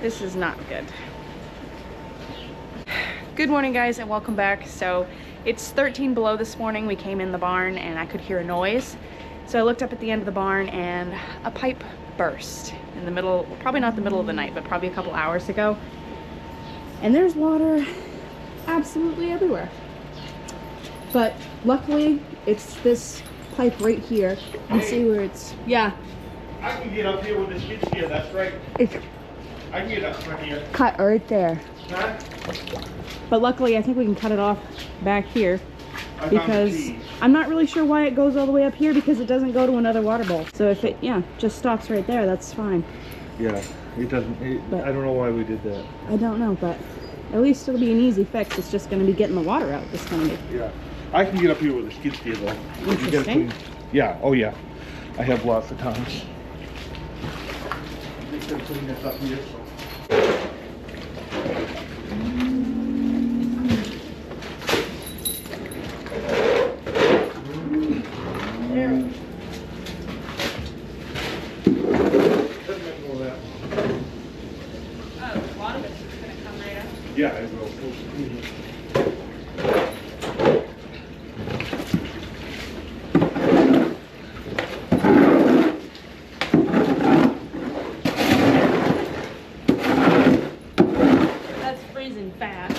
This is not good. Good morning, guys, and welcome back. So it's 13 below this morning. We came in the barn and I could hear a noise. So I looked up at the end of the barn and a pipe burst in the middle, probably not the middle of the night, but probably a couple hours ago. And there's water absolutely everywhere. But luckily, it's this pipe right here. You can see where it's, yeah. I can get up here with the skid steer, that's right. It's I can get up right here. cut right there. Huh? But luckily, I think we can cut it off back here. I found the Because key. I'm not really sure why it goes all the way up here, because it doesn't go to another water bowl. So if it, yeah, just stops right there, that's fine. Yeah, it doesn't, But- I don't know why we did that. I don't know, but at least it'll be an easy fix. It's just going to be getting the water out. It's going to be. Yeah. I can get up here with a skid steer though. You gotta Interesting. clean- Yeah, oh yeah. I have lots of times. They could clean this up here, so. Yeah, it will. That's freezing fast.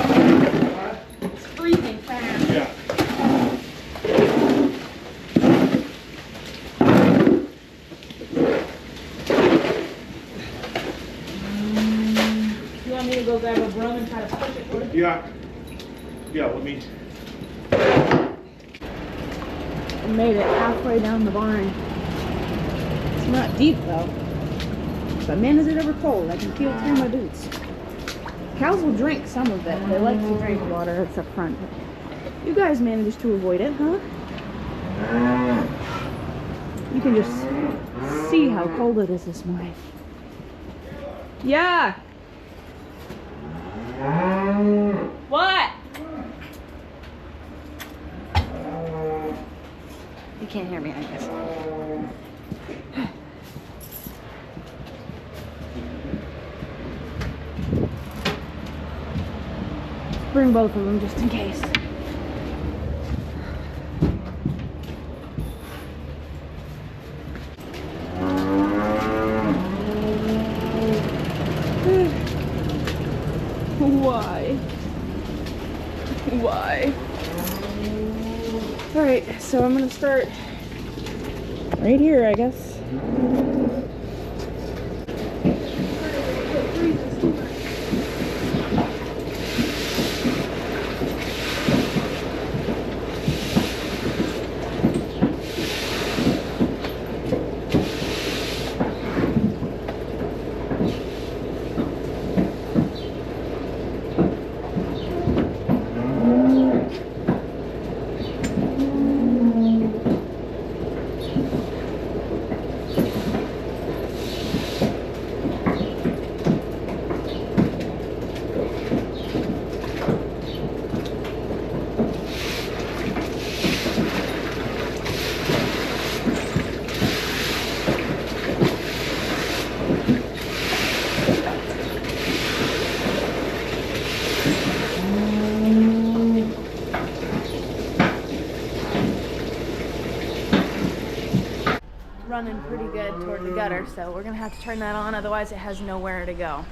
It's freezing fast. Yeah. You want me to go grab a broom and try to push it for you? Yeah. Yeah, let me. I made it halfway down the barn. It's not deep though. But man, is it ever cold. I can feel it through my boots. Cows will drink some of it. They like to drink water that's up front. You guys managed to avoid it, huh? You can just see how cold it is this morning. Yeah. What? You can't hear me, I guess. Bring both of them just in case. Why? Why? Alright, so I'm gonna start right here, I guess. Running pretty good toward the gutter, so we're gonna have to turn that on, otherwise it has nowhere to go.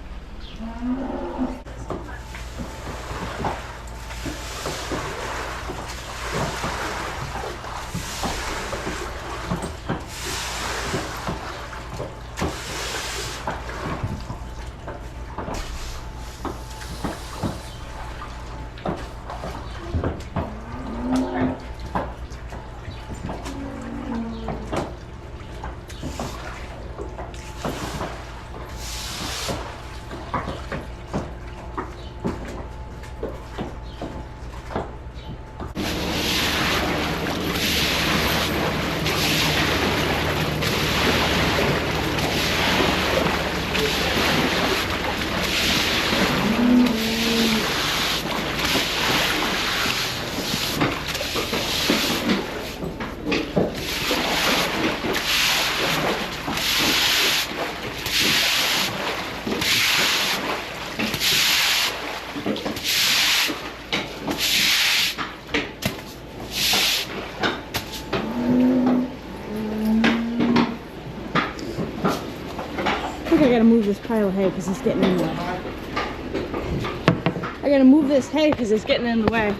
think I gotta move this pile of hay because it's getting in the way. I gotta move this hay because it's getting in the way.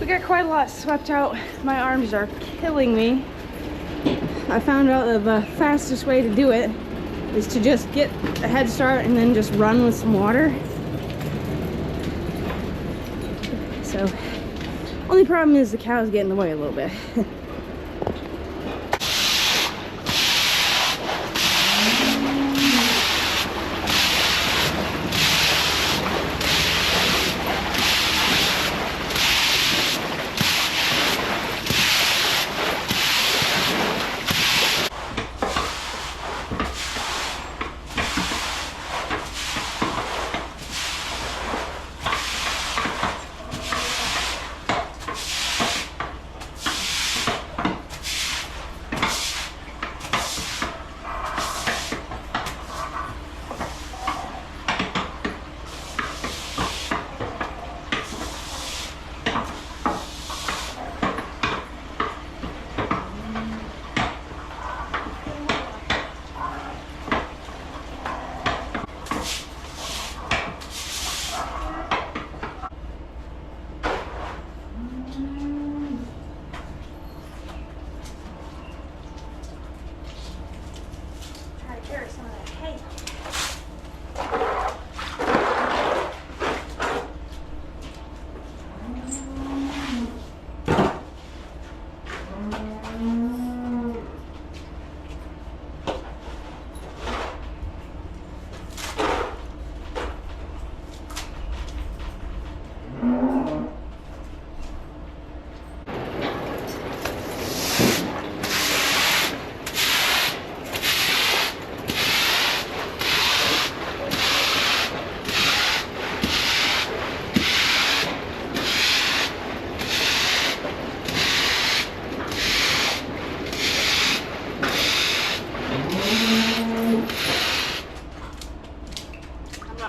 We got quite a lot swept out. My arms are killing me. I found out that the fastest way to do it is to just get a head start and then just run with some water. So, only problem is the cows get in the way a little bit.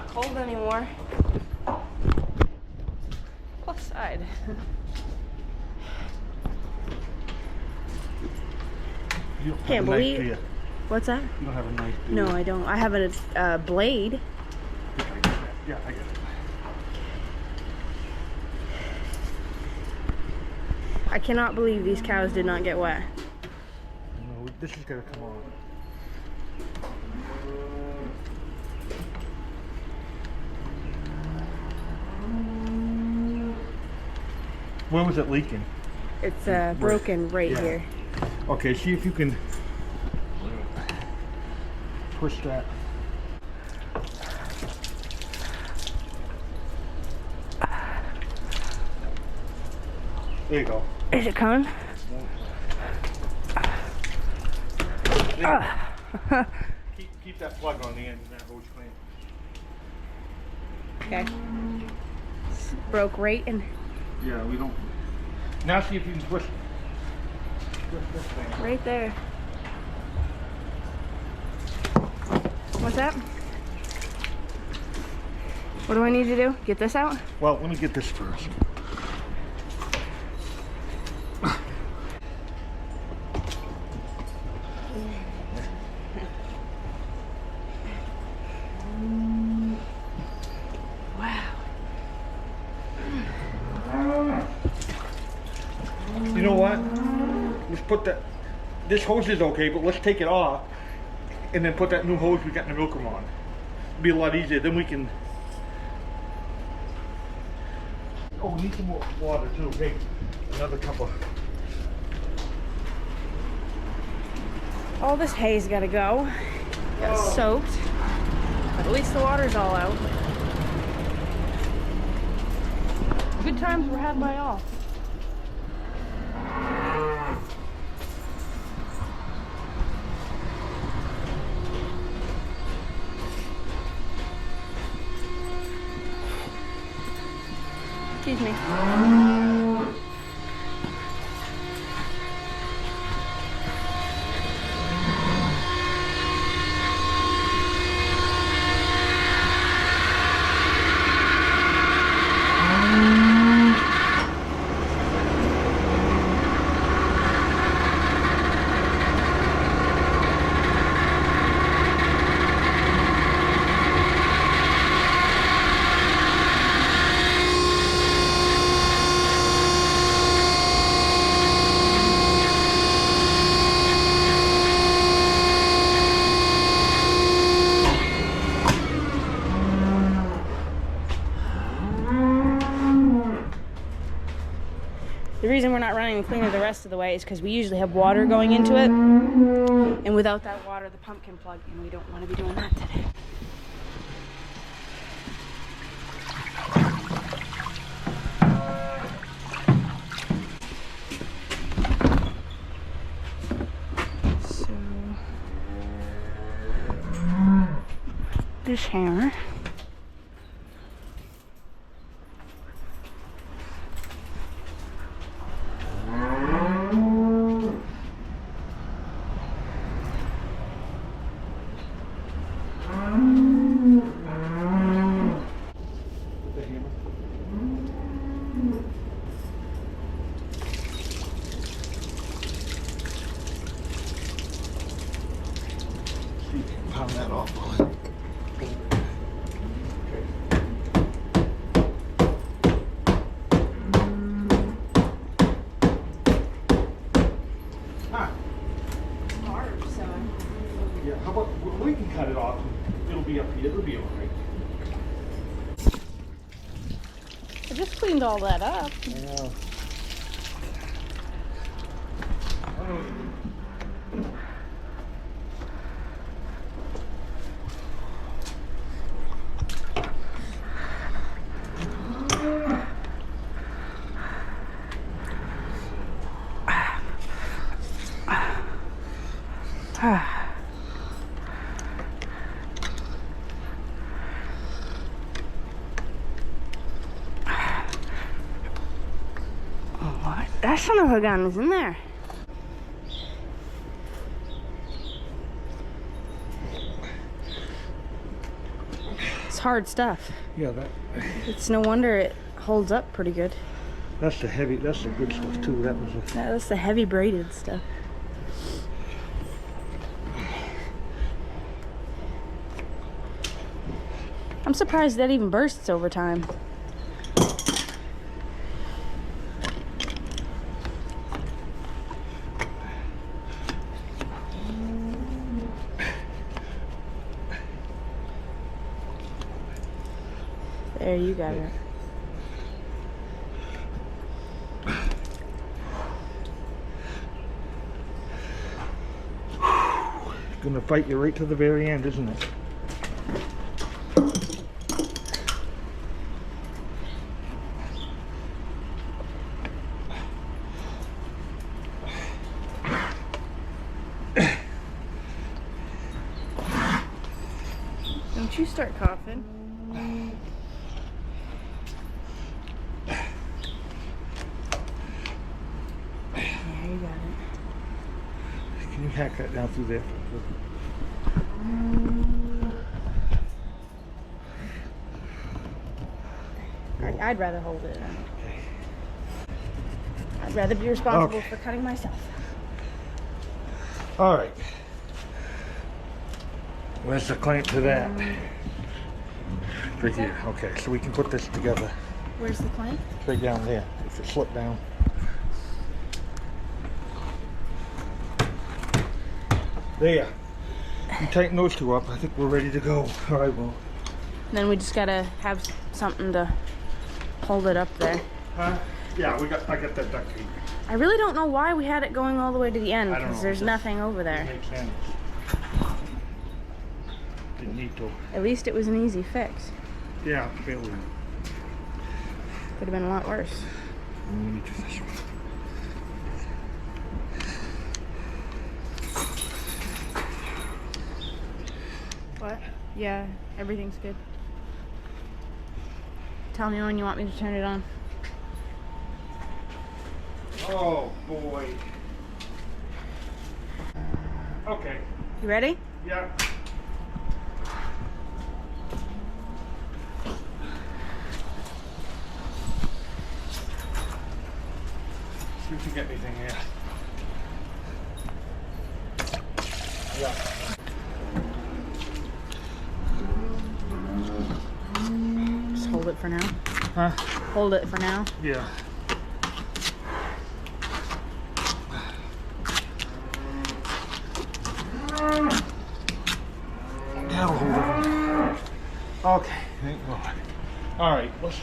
Cold anymore. Plus side. You don't Can't have a knife, believe. do you? What's that? You don't have a knife, do No, you? I don't. I have a blade. Yeah, I get it. I cannot believe these cows did not get wet. No, this is gonna come on. Where was it leaking? It's broken right Yeah. here. Okay, see if you can push that. There you go. Is it coming? Keep that plug on the end and that hose clean. Okay. Broke right in. Yeah, we don't. Now see if you can push this thing. Right there. What's that? What do I need to do? Get this out? Well, let me get this first. Wow. You know what? Let's put that. This hose is okay, but let's take it off and then put that new hose we got in the milk room on. It'll be a lot easier. Then we can. Oh, we need some more water too. Hey, another cup of. All this hay's gotta go. Got soaked, but at least the water's all out. Good times were had by all. Excuse me. The reason we're not running the cleaner the rest of the way is because we usually have water going into it. And without that water, the pump can plug, and we don't want to be doing that today. So, this hammer. Pound that off. Hard, so. Yeah, how about we can cut it off? It'll be up here. It'll be all right. I just cleaned all that up. Yeah. What? That son of a gun is in there. It's hard stuff. Yeah, It's no wonder it holds up pretty good. that's the heavy. That's the good stuff too. That was a. That's the heavy braided stuff. I'm surprised that even bursts over time. There, you got it. Gonna fight you right to the very end, isn't it? Don't you start coughing. There, you got it. Can you hack that down through there? I'd rather hold it. I'd rather be responsible Okay. for cutting myself. All right. Where's the clamp to that? Right here. Okay, so we can put this together. Where's the clamp? Right down there. If it slip down. There. You tighten those two up. I think we're ready to go. All right, well. Then we just gotta have something to hold it up there. Huh? Yeah, I got that duct tape. I really don't know why we had it going all the way to the end, I don't because know, there's just nothing over there. Makes sense. Didn't need to. At least it was an easy fix. Yeah, fairly. Could have been a lot worse. Let me do this one. What? Yeah, everything's good. Tell me when you want me to turn it on. Oh boy. Okay. You ready? Yeah. See if you get anything here. Yeah. Just hold it for now. Huh? Hold it for now. Yeah. That'll hold it. Okay, thank God. All right, let's.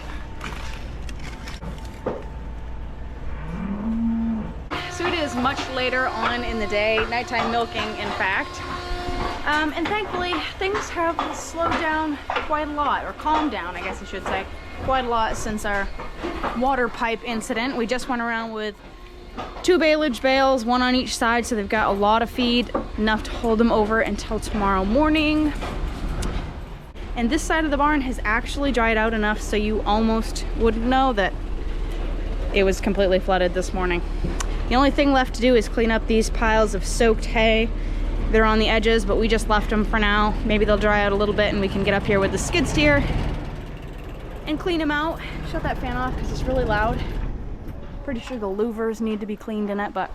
So it is much later on in the day, nighttime milking, in fact. And thankfully, things have slowed down quite a lot, or calmed down, I guess I should say, quite a lot since our water pipe incident. We just went around with 2 baleage bales, 1 on each side, so they've got a lot of feed, enough to hold them over until tomorrow morning. And this side of the barn has actually dried out enough so you almost wouldn't know that it was completely flooded this morning. The only thing left to do is clean up these piles of soaked hay. They're on the edges, but we just left them for now. Maybe they'll dry out a little bit and we can get up here with the skid steer and clean them out. Shut that fan off because it's really loud. Pretty sure the louvers need to be cleaned in it, but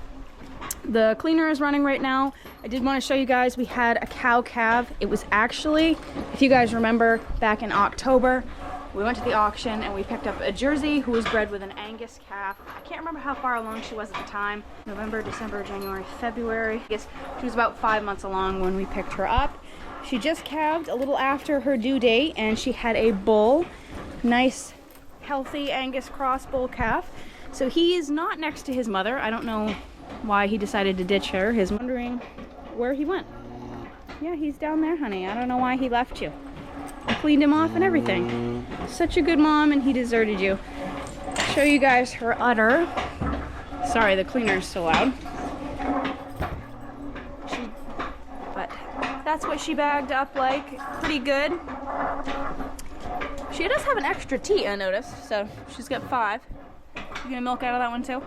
the cleaner is running right now. I did want to show you guys, we had a cow calf. It was actually, if you guys remember, back in October, we went to the auction and we picked up a Jersey who was bred with an Angus calf. I can't remember how far along she was at the time. November, December, January, February. I guess she was about 5 months along when we picked her up. She just calved a little after her due date and she had a bull. Nice, healthy Angus cross bull calf. So he is not next to his mother. I don't know why he decided to ditch her. He's wondering where he went. Yeah, he's down there, honey. I don't know why he left you. I cleaned him off and everything. Such a good mom, and he deserted you. Show you guys her udder. Sorry, the cleaner's so loud. But that's what she bagged up like. Pretty good. She does have an extra teat, I noticed. So she's got 5. You gonna milk out of that one too?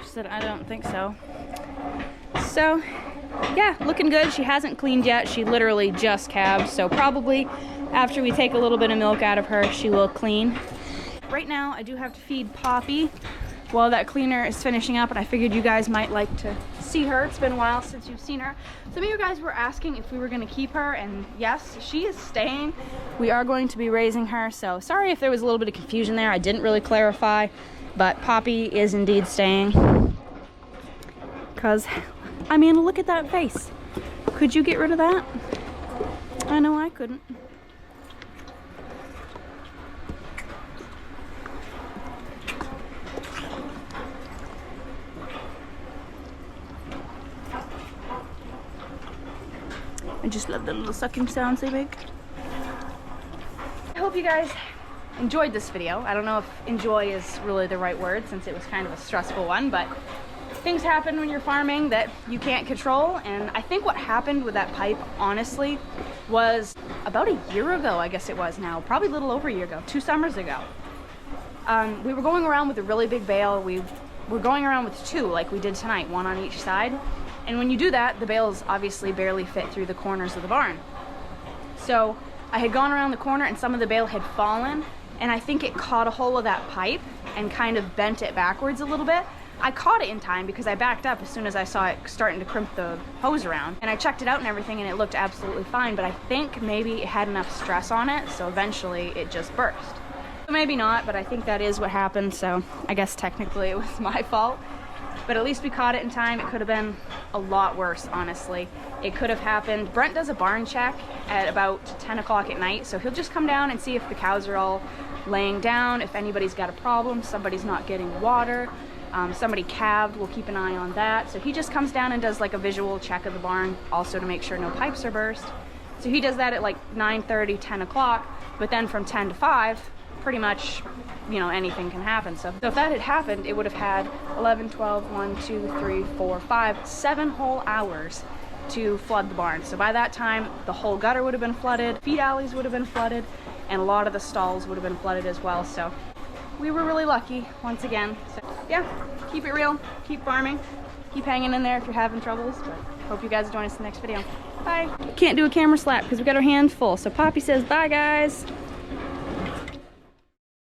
She said, I don't think so. So, yeah, looking good. She hasn't cleaned yet. She literally just calved. So probably after we take a little bit of milk out of her, she will clean. Right now, I do have to feed Poppy while that cleaner is finishing up, and I figured you guys might like to see her. It's been a while since you've seen her. Some of you guys were asking if we were gonna keep her, and yes, she is staying. We are going to be raising her, so sorry if there was a little bit of confusion there. I didn't really clarify, but Poppy is indeed staying. Because, I mean, look at that face. Could you get rid of that? I know I couldn't. I just love the little sucking sounds they make. I hope you guys enjoyed this video. I don't know if enjoy is really the right word since it was kind of a stressful one, but things happen when you're farming that you can't control. And I think what happened with that pipe, honestly, was about a year ago, I guess it was now, probably a little over a year ago, 2 summers ago. We were going around with a really big bale. We were going around with 2 like we did tonight, 1 on each side. And when you do that, the bales obviously barely fit through the corners of the barn. So I had gone around the corner and some of the bale had fallen, and I think it caught a hole of that pipe and kind of bent it backwards a little bit. I caught it in time because I backed up as soon as I saw it starting to crimp the hose around, and I checked it out and everything and it looked absolutely fine, but I think maybe it had enough stress on it, so eventually it just burst. So maybe not, but I think that is what happened, so I guess technically it was my fault. But at least we caught it in time. It could have been a lot worse, honestly. It could have happened. Brent does a barn check at about 10 o'clock at night, so he'll just come down and see if the cows are all laying down, if anybody's got a problem, somebody's not getting water. Somebody calved, we'll keep an eye on that. So he just comes down and does like a visual check of the barn, also to make sure no pipes are burst. So he does that at like 9:30, 10 o'clock, but then from 10 to 5, pretty much, you know, anything can happen. So if that had happened, it would have had 11, 12, 1, 2, 3, 4, 5, 7 whole hours to flood the barn. So by that time, the whole gutter would have been flooded, feed alleys would have been flooded, and a lot of the stalls would have been flooded as well. So we were really lucky once again. So yeah, keep it real, keep farming, keep hanging in there if you're having troubles. But hope you guys join us in the next video. Bye. Can't do a camera slap because we got our hands full. So Poppy says bye, guys.